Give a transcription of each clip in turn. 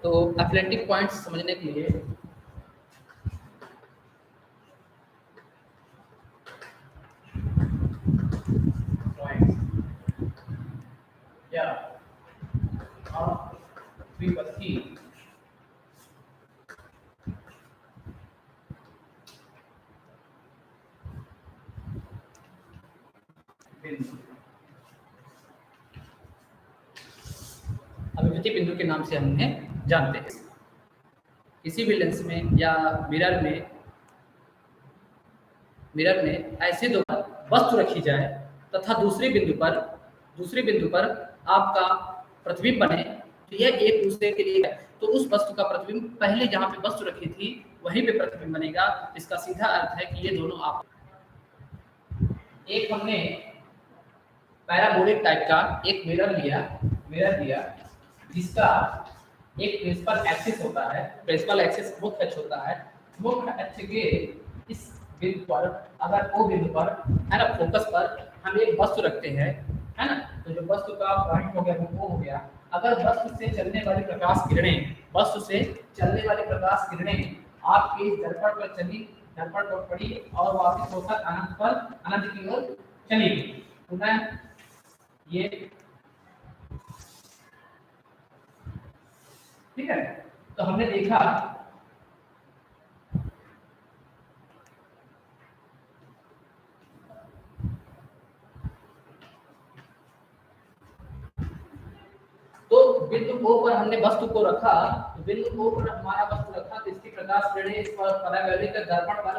तो athletic points समझने के लिए क्या द्विपक्षी बिंदु अभिव्यक्ति बिंदु के नाम से हम उन्हें जानते हैं। किसी भी लेंस में या मिरर में ऐसे दो वस्तु रखी जाए तथा दूसरे बिंदु पर आपका प्रतिबिंब बने, तो यह एक दूसरे के लिए है। तो उस वस्तु का प्रतिबिंब पहले जहाँ पे वस्तु रखी थी वहीं पे प्रतिबिंब बनेगा। इसका सीधा अर्थ है कि ये दोनों आप एक हमने पैराबोलिक टाइप का एक मिरर लिया जिसका एक प्रिंसिपल एक्सिस होता है। प्रिंसिपल एक्सिस मुख्य अक्ष होता है। मुख्य अक्ष के इस बिंदु पर, अगर वो बिंदु पर है ना, फोकस पर हम एक वस्तु रखते हैं, है ना, तो जो वस्तु का पॉइंट हो गया वो हो गया। अगर वस्तु से चलने वाली प्रकाश किरणें आपके दर्पण पर पड़ी और वापस होकर अनंत की ओर चली गई। पुनः ये ठीक है, तो हमने देखा तो बिंदु O पर हमने वस्तु को रखा, तो बिंदु O पर हमारा वस्तु रखा, तो इसकी प्रकाश किरणें इस पर परावैल्यिक दर्पण पर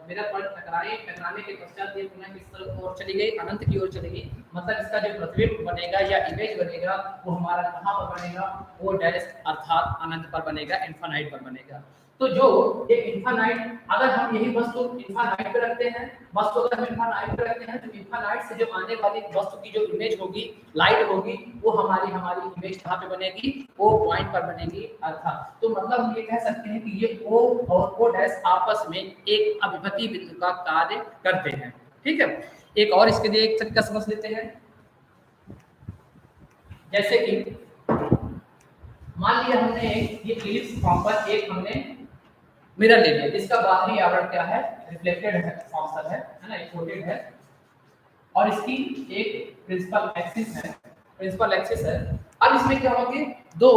मिरर पर टकराने के पश्चात ये पुनः किस तरफ ओर चली गई, अनंत की ओर चली गई। मतलब इसका जो प्रतिबिंब बनेगा या इमेज बनेगा वो हमारा कहाँ पर बनेगा, वो डैश अर्थात अनंत पर बनेगा, इनफाइनाइट पर बनेगा। तो जो ये इनफाइनाइट, अगर हम यही वस्तु इनफाइनाइट पे रखते हैं, अगर हम इनफाइनाइट पे रखते हैं, तो इनफाइनाइट से जो आने वाली वस्तु की जो इमेज होगी, लाइट होगी, वो हमारी इमेज कहाँ पे बनेगी, ओ पॉइंट पर बनेगी। अर्थात तो मतलब हम ये कह सकते हैं कि ये ओ और ओ डैश आपस में एक अभिपति बिंदु का कार्य करते हैं। ठीक है, एक और इसके लिए एक तरीका समझ लेते हैं। जैसे कि मान लिया हमने ये इलिप्स फॉर्म पर एक हमने मिरर ले लिया जिसका बाहरी आवरण क्या है, रिफ्लेक्टेड है, फॉर्म है ना, एक कोटेड है, और इसकी एक प्रिंसिपल एक्सिस है। अब इसमें क्या होगा कि दो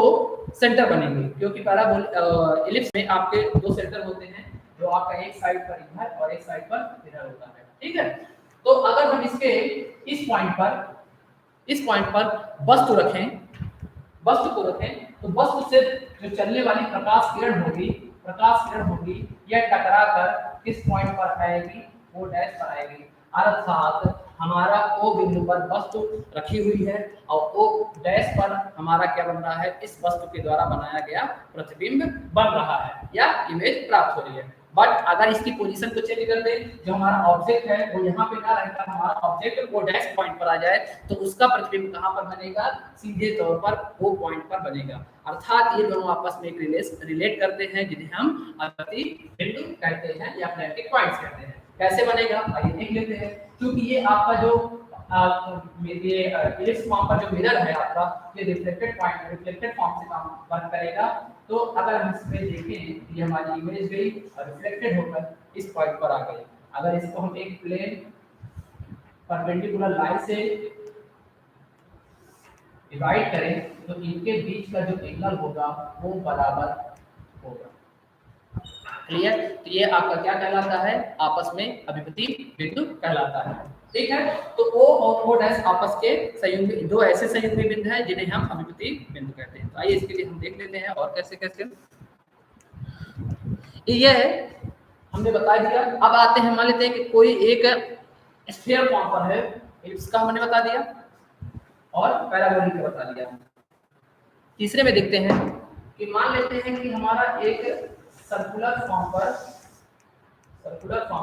सेंटर बनेंगे, क्योंकि इलिप्स में आपके दो सेंटर होते हैं, जो आपका एक साइड पर इधर और एक साइड पर इधर होता है। ठीक है, तो अगर हम इसके इस पॉइंट पर वस्तु को रखें, तो वस्तु से जो चलने वाली प्रकाश किरण होगी यह टकराकर किस पॉइंट पर आएगी, वो डैश पर आएगी। अर्थात हमारा ओ बिंदु पर वस्तु रखी हुई है और ओ डैश पर हमारा क्या बन रहा है, इस वस्तु के द्वारा बनाया गया प्रतिबिंब बन रहा है या इमेज प्राप्त हो रही है। बट अगर इसकी पोजीशन को चेंज कर दे, जो हमारा ऑब्जेक्ट है वो यहाँ पे ना रहकर हमारा ऑब्जेक्ट वो डैश पॉइंट पर आ जाए, तो उसका प्रतिबिंब कहाँ पर बनेगा, सीधे तौर पर वो पॉइंट पर बनेगा। अर्थात ये दोनों आपस में एक रिलेट करते हैं, जिन्हें हम अभिपति बिंदु कहते हैं या एथलेटिक पॉइंट्स कहते हैं। कैसे बनेगा आइए देख लेते हैं। क्योंकि ये आपका जो इलिप्स फॉर्म पर जो मिरर है आपका, ये रिफ्लेक्टेड फॉर्म से काम वर्क करेगा। तो अगर हम इसमें देखें, ये हमारी इमेज गई और रिफ्लेक्टेड होकर इस पॉइंट पर आ गई। अगर इसको हम एक प्लेन परपेंडिकुलर लाइन से डिवाइड करें, तो इनके बीच का जो एंगल होगा वो बराबर होगा। क्लियर? तो ये आपका क्या कहलाता है, आपस में अभिपति बिंदु कहलाता है। ठीक है, तो O और O डैश आपस के संयुग्मी, दो ऐसे संयुग्मी बिंदु हैं जिन्हें हम अभिपति बिंदु कहते हैं। तो आइए इसके लिए हम देख लेते हैं और कैसे ये हमने बता दिया। अब आते हैं, मान लेते हैं कि कोई एक स्फीयर फॉर्म पर है, इसका हमने बता दिया और पैराबोलिक का बता दिया। तीसरे में देखते हैं कि मान लेते हैं कि हमारा एक सर्कुलर फॉर्म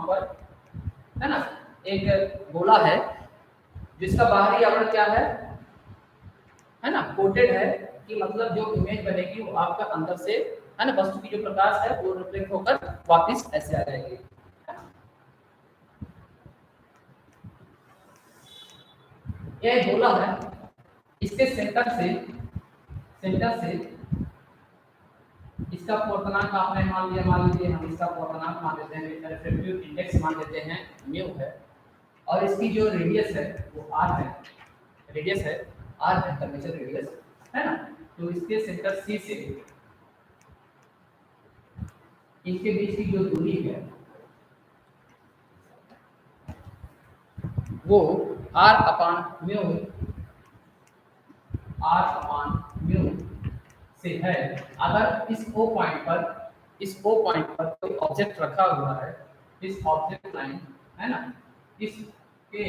पर है ना, एक गोला है जिसका बाहरी आवरण क्या है ना, कोटेड है, कि मतलब जो इमेज बनेगी वो आपका अंदर से है ना, वस्तु की जो प्रकाश है वो रिफ्लेक्ट होकर वापस ऐसे आ जाएगी। यह गोला है, इसके सेंटर से इसका पूर्णांक आपने मान लीजिए हम इसका पूर्णांक मान लेते हैं, रिफ्रैक्टिव इंडेक्स मान लेते हैं म्यू है, और इसकी जो रेडियस है वो आर है, रेडियस है आर है, कर्वेचर रेडियस है ना। तो इसके सेंटर सी से इनके बीच की जो दूरी है वो आर अपान म्यू से है। अगर इस ओ पॉइंट पर कोई ऑब्जेक्ट रखा हुआ है, इस ऑब्जेक्ट लाइन है ना, इसके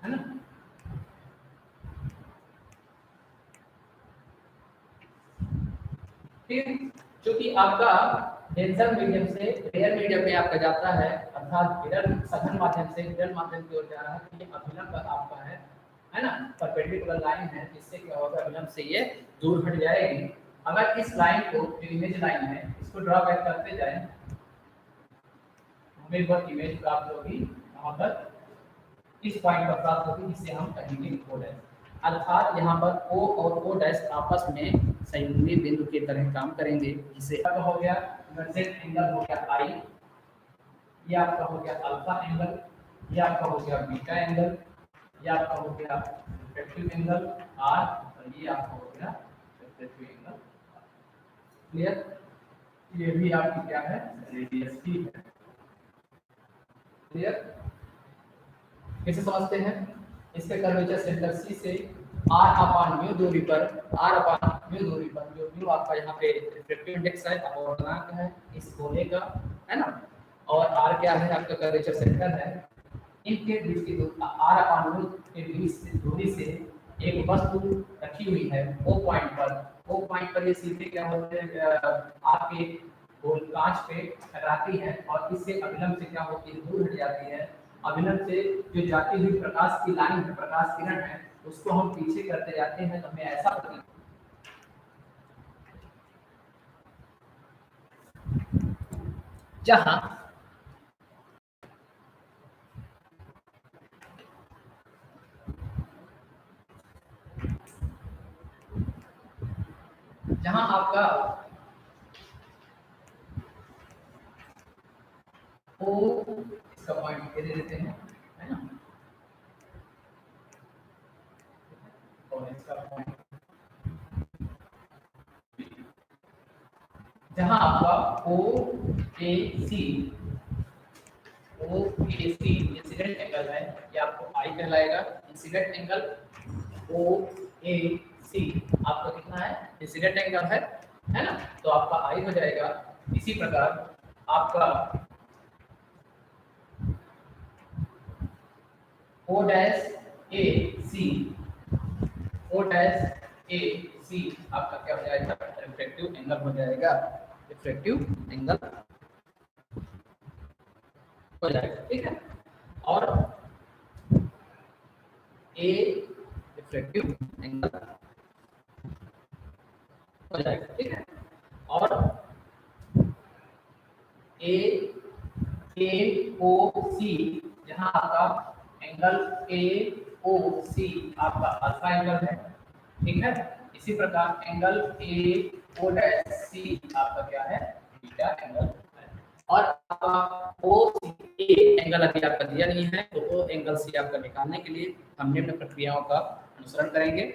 है ना, फिर जो कि आपका डेंसर मीडियम से रेयर मीडियम में आपका जाता है, अर्थात हिरन सघन माध्यम से हिरन माध्यम की ओर जा रहा है, तो ये अभिलंब आपका है ना, परपेंडिकुलर लाइन है, जिससे क्या होगा अभिलंब से ये दूर हट जाएगी। अगर इस लाइन को, जो इमेज लाइन है, इसको ड्रॉ बैक करते जाएं, हमें वह इमेज प्राप्त होगी यहाँ पर, इस पॉइंट पर प्राप्त होगी, जिससे हम कहेंगे ओ डैश। अर्थात यहाँ पर ओ और ओ डैश आपस में संयुग्मी बिंदु की तरह काम करेंगे, जिससे अब हो गया इंटरसेक्ट एंगल हो गया आई, ये आपका हो गया अल्फा एंगल, ये आपका हो गया बीटा एंगल, ये आपका हो गया रिफ्रैक्टिव एंगल आर, और ये आपका हो गया रिफ्रैक्टिव एंगल। क्लियर? ये भी आपकी क्या है, रेडियस की है। क्लियर? कैसे समझते हैं? इसके कर्वेचर सेंटर सी से r अपान म्यू दूरी पर जो म्यू आपका यहाँ पे रिफ्रैक्टिव इंडेक्स है, अपवर्तनांक है इस गोले का, है ना, और r क्या है आपका कर्वेचर सेंटर है, इनके बीच की दूरी r अपान म्यू के बीच से दूरी से एक वस्तु रखी हुई है ओ पॉइंट पर ये सीधे क्या होते हैं, आपके गोल कांच पे टकराती है और इससे अभिलंब से क्या होती है, दूर हट जाती है। अभिलंब से जो जाती हुई प्रकाश की लाइन है, प्रकाश किरण है, उसको हम पीछे करते जाते हैं, तो हमें ऐसा प्रतीत जहां आपका ओ इसका पॉइंट दे देते हैं, है ना, और इसका पॉइंट जहां आपका ओ ए सी इंसिडेंट एंगल है, ये आपको आई कहलाएगा। इंसिडेंट एंगल ओ ए सी आपका कितना है, इंसिडेंट एंगल है ना, तो आपका आई हो जाएगा। इसी प्रकार आपका ओ डैश ए सी आपका क्या हो जाएगा, रिफ्रैक्टिव एंगल हो जाएगा, रिफ्रैक्टिव एंगल हो जाएगा। ठीक है, और ए रिफ्रैक्टिव एंगल हो जाएगा। ठीक है, और ए ओ सी जहां आपका एंगल ए ओ सी आपका अल्फा एंगल है। ठीक है, इसी प्रकार एंगल ए ओ डैश सी आपका क्या है, बीटा एंगल है। और आपका ओ सी ए एंगल अभी आपका दिया नहीं है, तो ओ एंगल सी आपका निकालने के लिए हम निम्न प्रक्रियाओं का अनुसरण करेंगे।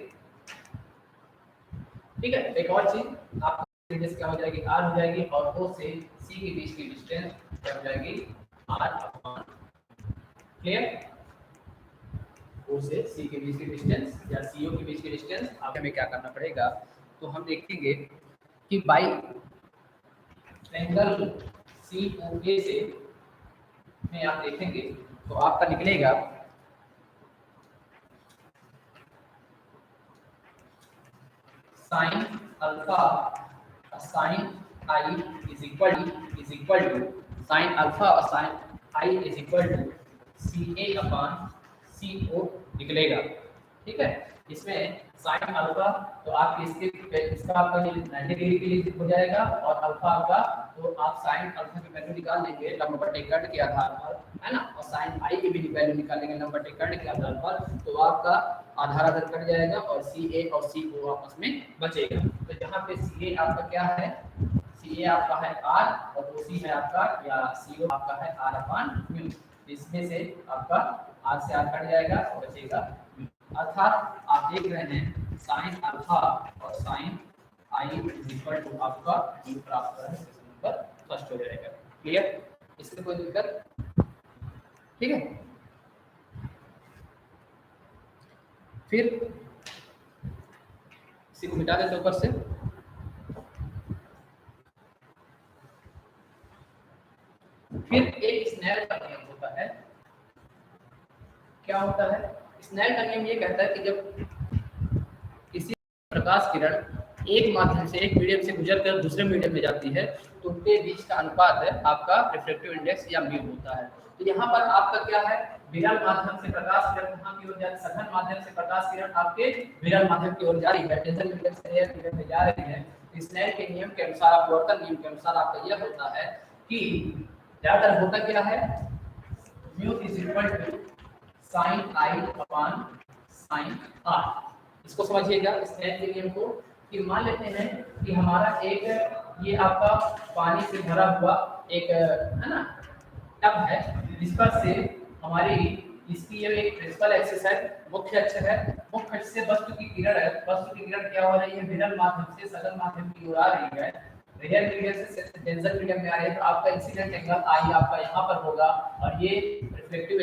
ठीक है, एक और चीज आपका रेडियस क्या हो जाएगी, आर हो जाएगी, और ओ से सी के बीच की डिस्टेंस क्या हो जाएगी, आर अपॉन। क्लियर? ओ से सी के बीच की डिस्टेंस या सीओ के बीच की डिस्टेंस, अब हमें क्या करना पड़ेगा, तो हम देखेंगे कि बाई एंगल सी ओ ए से में आप देखेंगे तो आपका निकलेगा sine alpha sine I is equal to sine alpha और sine I is equal to C A upon C O निकलेगा। ठीक है, इसमें साइन अल्फा, तो आप इसका आपका 90 डिग्री के लिए हो जाएगा, और अल्फा आपका, तो आप साइन अल्फा की वैल्यू निकाल लेंगे लंबवत के आधार पर, है ना, और साइन आई की भी वैल्यू निकालेंगे लंबवत के आधार पर, तो आपका आधार आधार कट जाएगा और सी ए और सी ओ आपस में बचेगा। तो यहाँ पे सी ए आपका क्या है, सी ए आपका है आर, और ओ सी है आपका, या सी ओ आपका है आर अपान म्यू। इसमें से आपका आर से आर कट जाएगा और बचेगा म्यू। अर्थात आप देख रहे हैं साइन अल्फा और साइन आई इक्वल टू आपका म्यू प्राप्त कर नंबर फर्स्ट हो जाएगा। क्लियर, इसमें कोई दिक्कत? ठीक है, फिर इसी को मिटा देते ऊपर से। फिर एक स्नेल का नियम होता है। क्या होता है स्नेल का नियम? ये कहता है कि जब किसी प्रकाश किरण एक माध्यम से, एक मीडियम से गुजरकर दूसरे मीडियम में जाती है, तो उनके बीच का अनुपात है आपका रिफ्रैक्टिव इंडेक्स या म्यू होता है। तो यहाँ पर आपका क्या है, विरल माध्यम से प्रकाश किरण कहाँ की ओर जा रही है, सघन माध्यम से प्रकाश किरण आपके विरल माध्यम की ओर जा रही है, टेंशन मीडियम से रेयर मीडियम में जा रही है। स्नेल के नियम के अनुसार, अपवर्तन नियम के अनुसार आपका यह होता है कि ज्यादातर होता क्या है, mu is equal to sine i upon sine r. इसको समझिएगा स्नेल के नियम को, कि मान लेते हैं कि हमारा एक ये आपका पानी से भरा हुआ एक है ना टब है, जिस पर से हमारी इसकी ये एक प्रिंसिपल एक्सिस है, मुख्य अक्ष है, मुख्य अक्ष से वस्तु की किरण है, वस्तु की किरण क्या हो रही है, विरल माध्यम से सघन माध्यम की ओर आ रही है, रेयर मीडियम से टेंशन मीडियम में आ रही है। तो आपका इंसिडेंट एंगल आई आपका यहाँ पर होगा, और ये रिफ्लेक्टिव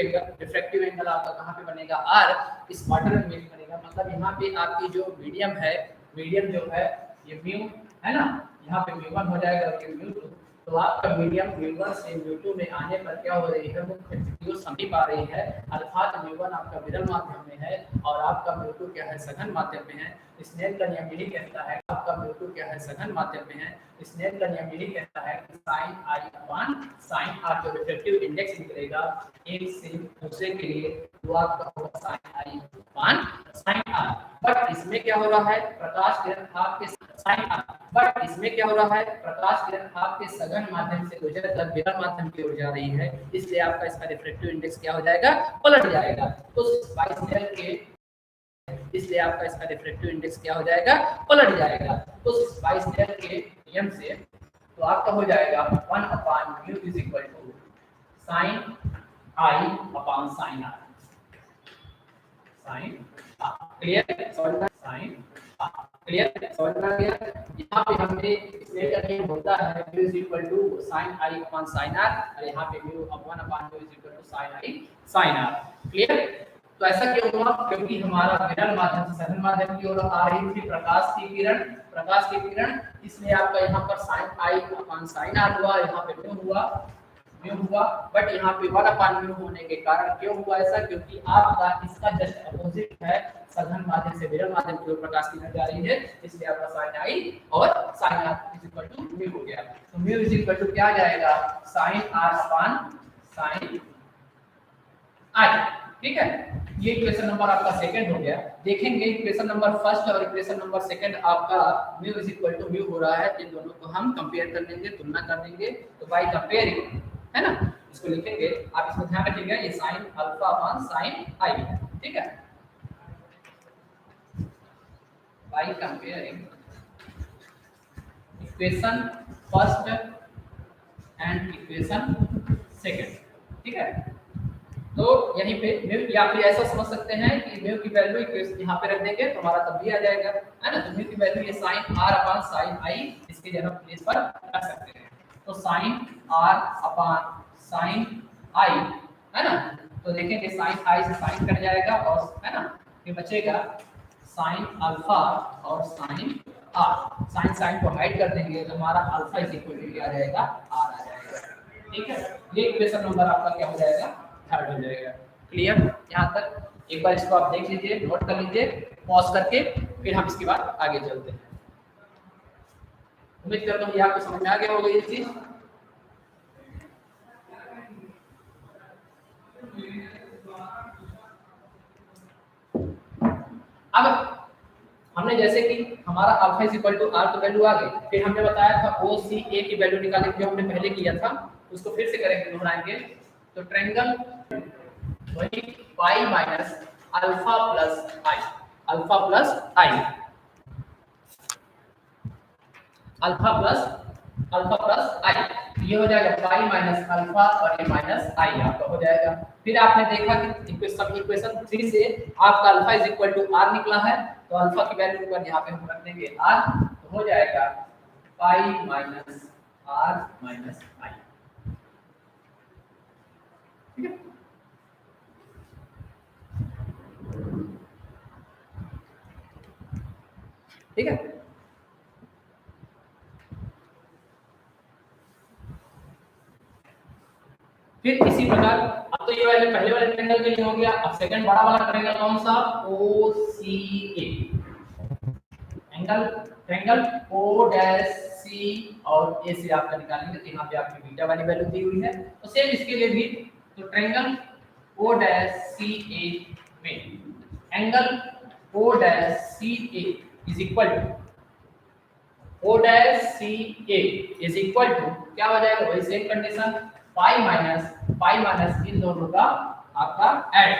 एंगल आपका कहाँ पे बनेगा, आर, इस क्वार्टर में बनेगा। मतलब यहाँ पे आपकी जो मीडियम है, मीडियम जो है ये म्यू है ना, यहाँ पे म्यू 1 हो जाएगा और ये म्यू 2। तो आपका मीडियम म्यू 1 से म्यू 2 में आने पर क्या हो रही है, मुख्य अक्ष की ओर समीप आ रही है, अर्थात म्यू 1 आपका विरल माध्यम में है और आपका म्यू 2 क्या है, सघन माध्यम में है। स्नेल का नियम यही कहता है, आपका म्यू 2 क्या है, सघन माध्यम में है। स्नेल का नियम यही कहता है कि sine i upon sine r जो रिफ्लेक्टिव इंडेक्स निकलेगा एक से दूसरे के लिए, वो आपका होगा sine i upon sine r. But इसमें क्या हो रहा है, प्रकाश किरण आपके साइन आर, बट इसमें क्या हो रहा है, प्रकाश किरण आपके सघन माध्यम से गुजरकर विरल माध्यम की ओर जा रही है, इसलिए आपका इसका रिफ्लेक्टिव इंडेक्स क्या हो जाएगा, पलट जाएगा। तो स्नेल के, इसलिए आपका इसका रिफ्लेक्टिव इंडेक्स क्या हो जाएगा, पलट जाएगा। तो स्नेल के नियम से तो आपका हो जाएगा 1 upon mu is equal to sine i upon sine are. Sine clear, sine clear, समझ में आ गया। यहाँ पे हमने स्नेल का नियम होता है mu is equal to sine i upon sine are, और यहाँ पे mu 1 upon mu is equal to sine i sine r. Clear. तो ऐसा क्यों हुआ, क्योंकि हमारा विरल माध्यम से सघन माध्यम की ओर आ रही थी प्रकाश की किरण, इसलिए आपका यहाँ पर sine i upon sine r हुआ, यहाँ पे म्यू हुआ। बट यहाँ पे 1 अपॉन म्यू होने के कारण क्यों हुआ ऐसा, क्योंकि आपका इसका जस्ट अपोजिट है, सघन माध्यम से विरल माध्यम की ओर प्रकाश की किरण जा रही है, इसलिए आपका साइन आई और sine r is equal to mu हो गया। तो म्यू इज इक्वल टू क्या जाएगा, sine are upon sine i. ठीक है, ये इक्वेशन नंबर आपका सेकंड हो गया। देखेंगे इक्वेशन नंबर फर्स्ट और इक्वेशन नंबर सेकंड आपका mu is equal to mu हो रहा है, इन दोनों को हम कंपेयर कर लेंगे, तुलना कर लेंगे। तो बाय कंपेयरिंग, है ना, इसको लिखेंगे, आप इसको ध्यान रखिएगा, ये साइन अल्फा अपॉन साइन आई है। ठीक है, by comparing equation first and equation second. ठीक है, तो यहीं पे म्यू, या फिर ऐसा समझ सकते हैं कि म्यू की वैल्यू यहाँ पे रख देंगे तो हमारा तब भी आ जाएगा, है ना। तो म्यू की वैल्यू ये साइन आर अपॉन साइन आई, इसके जगह प्लेस पर रख सकते हैं। तो साइन आर अपॉन साइन आई, है ना। तो देखेंगे साइन आई से साइन कट जाएगा और, है ना, ये बचेगा साइन अल्फा और साइन आर। साइन साइन को हाइड कर देंगे तो हमारा अल्फा इज इक्वल टू क्या आ जाएगा, आर आ जाएगा। ठीक है, ये इक्वेशन नंबर आपका क्या हो जाएगा, थर्ड हो जाएगा। क्लियर, यहाँ तक एक बार इसको आप देख लीजिए, नोट कर लीजिए पॉज करके, फिर हम इसके बाद आगे चलते हैं। उम्मीद करता हूँ ये आपको समझ में आ गया होगा ये चीज। अब हमने जैसे कि हमारा alpha is equal to r तो वैल्यू आ गई, फिर हमने बताया था ओ सी ए की वैल्यू निकालने जो हमने पहले किया था, उसको फिर से करेंगे, दोहराएंगे। तो ट्रायंगल वही पाई माइनस अल्फा प्लस आई, अल्फा प्लस आई, अल्फा प्लस आई, ये हो जाएगा पाई माइनस अल्फा और ये माइनस आई आपका हो जाएगा। फिर आपने देखा कि इक्वेशन 3 से आपका alpha is equal to r निकला है, तो अल्फा की वैल्यू पर यहाँ पे हम रख देंगे आर, तो हो जाएगा पाई माइनस आर माइनस आई। ठीक है, ठीक है। फिर इसी प्रकार अब तो ये वाले पहले वाले ट्रायंगल के लिए हो गया, अब सेकंड बड़ा वाला ट्रायंगल कौन सा, ओ सी ए, एंगल ट्रायंगल ओ डैश सी और ए से आपका निकालेंगे, तो यहाँ पे आपकी बीटा वाली वैल्यू दी हुई है, तो सेम इसके लिए भी, तो triangle O dash C A में angle O dash C A is equal to O dash C A is equal to क्या हो जाएगा, वही सेम कंडीशन, पाई माइनस इन दोनों का आपका ऐड,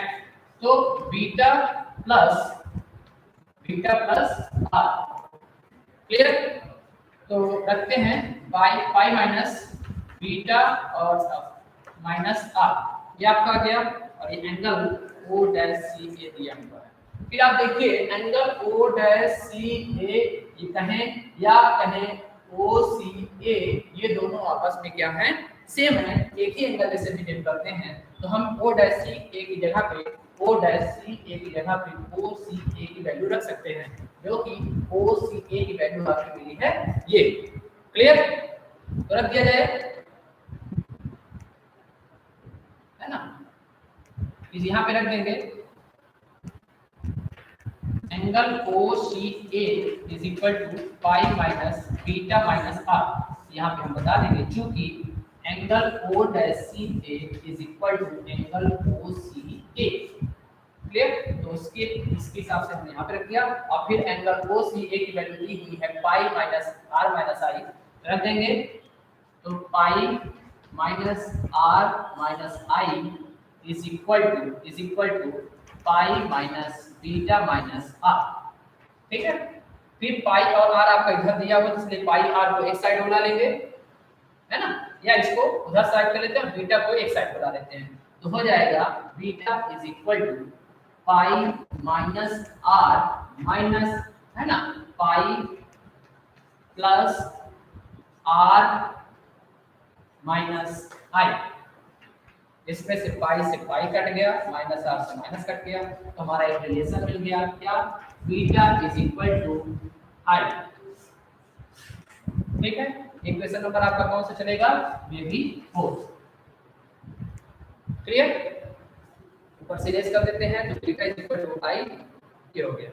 तो बीटा प्लस आर, क्लियर। तो रखते हैं पाई माइनस बीटा और माइनस आर, ये आपका आ गया, और ये एंगल ओ डैश सी ए दिया हुआ है। फिर आप देखिए एंगल ओ डैश सी ए ये कहें या कहें ओ सी ए, ये दोनों आपस में क्या है, सेम है, एक ही एंगल से डिनोट करते हैं, तो हम ओ डैश सी ए की जगह पे ओ डैश सी ए की जगह पे ओ सी ए की वैल्यू रख सकते हैं, जो कि ओ सी ए की वैल्यू आपकी मिली है ये, क्लियर। तो रख दिया जाए, है ना, इस यहाँ पे रख देंगे angle O C A is equal to pi minus beta minus r, यहाँ पे हम बता देंगे क्योंकि angle O dash C A is equal to angle O C A, clear. तो इसके हिसाब से हमने यहाँ पे रख दिया, और फिर एंगल ओ सी ए की वैल्यू दी हुई है pi minus r minus i, रख देंगे, तो pi minus r minus i is equal to pi minus beta minus r, ठीक है। फिर पाई और आर आपका इधर दिया हुआ, इसलिए पाई आर को एक साइड बुला लेंगे, है ना, या इसको उधर साइड कर लेते हैं, बीटा को एक साइड बुला लेते हैं, तो हो जाएगा beta is equal to pi minus r minus, है ना, pi plus r minus i, इसमें से पाई कट गया, माइनस आर से माइनस कट गया, तो हमारा एक रिलेशन मिल गया, क्या, beta is equal to i, ठीक है। इक्वेशन नंबर आपका कौन सा चलेगा, ये भी 4, क्लियर। ऊपर से रेस कर देते हैं, तो बीटा इज इक्वल टू आई, ये हो गया।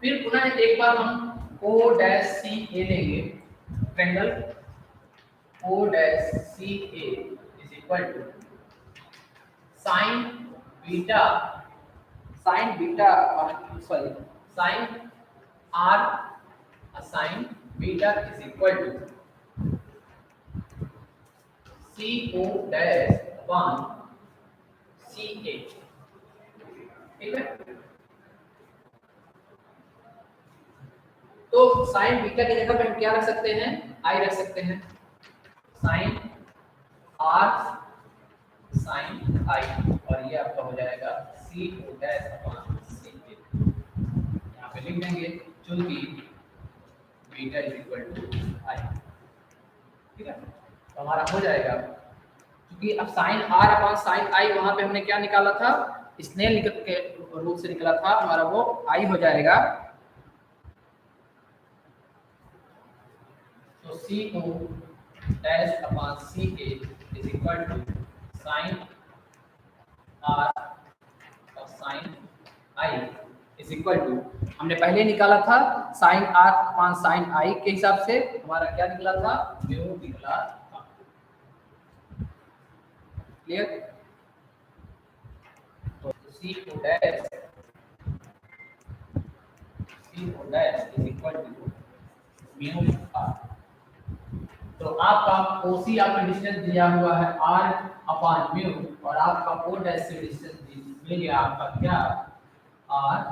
फिर पुनः एक बार हम ओ डैश सी ए लेंगे, triangle O dash C A is equal to sine beta sorry sine are sine beta is equal to C O dash upon C A, ठीक है। तो साइन बीटा की जगह पे हम क्या रख सकते हैं, आई रख सकते हैं, साइन आर साइन आई, और ये आपका हो जाएगा C O dash upon C ए, यहाँ पे लिख देंगे क्योंकि beta is equal to i, ठीक है। तो हमारा हो जाएगा, क्योंकि अब साइन आर अपॉन साइन आई वहां पे हमने क्या निकाला था, स्नेल के रूप से निकला था हमारा, वो आई हो जाएगा C O dash upon C A is equal to sine are और sine I is equal to, हमने पहले निकाला था sine are upon sine I के हिसाब से हमारा क्या निकला था, म्यू निकला था। क्लियर? तो C O dash is equal to mu R. तो आपका ओसी आपका डिस्टेंस दिया हुआ है आर अपॉन म्यू और आपका ओ डैश से डिस्टेंस मिल गया आपका क्या, आर